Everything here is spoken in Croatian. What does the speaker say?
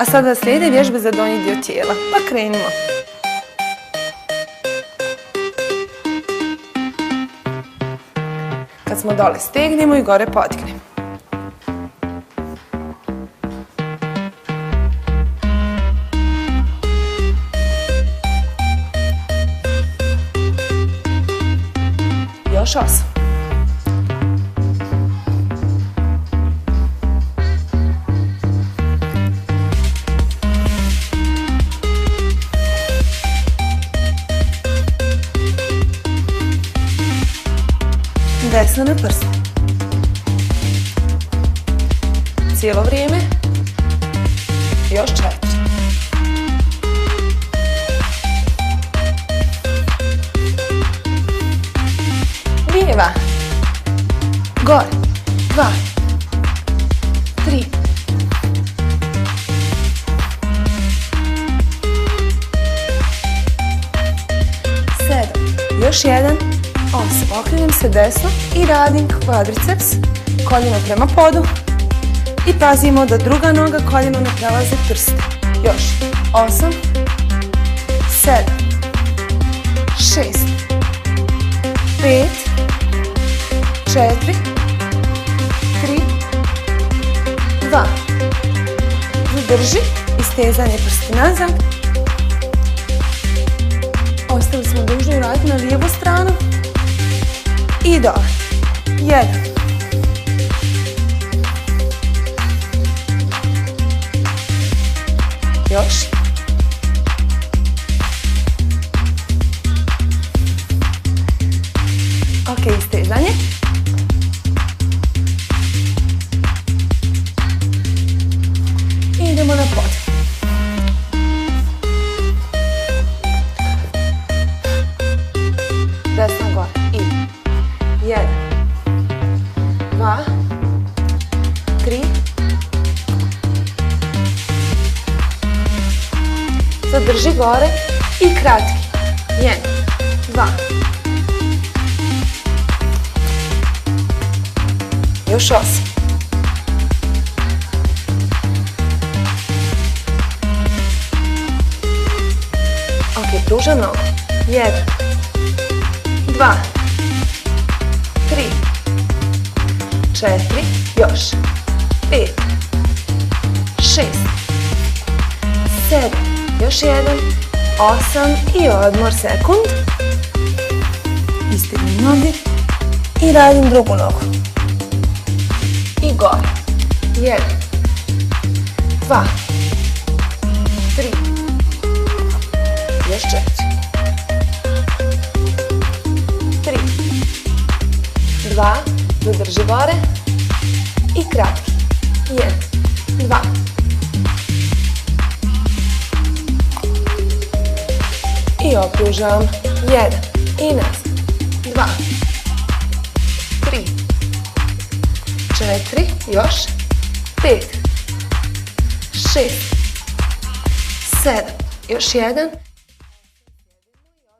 A sada slijede vježbe za donji dio tijela. Pa krenimo. Kad smo dole stegnemo i gore podignemo. Još 8. Desno na prst. Cijelo vrijeme. Još 4. Lijeva. Gore. 2. 3. 7. Još 1. 8. Okrenem se desno i radim kvadriceps, koljeno prema podu i pazimo da druga noga koljeno ne prelaze prste. Još 8, 7, 6, 5, 4, 3, 2. Zadrži i stezanje prsti nazad. Ostali smo dužni uraditi na lijevu stranu. I dole. 1. Još. Ok, stezanje. I idemo na pod. Desno gore. I 1, 2, 3. Zadrži gore i kratki. 1, 2. Još 8. Ok, pružam nogu. 1, 2, 3, 4, još 5, 6, 7, još 1, 8 i odmor sekund. Istegnem noge i radim drugu nogu. I gore. 1, 2, 3, još 4, 3, 2, zadrži gore i kratki. 1, 2. I opružavam. 1 i nazad. 2, 3, 4, još 5, 6, 7, još 1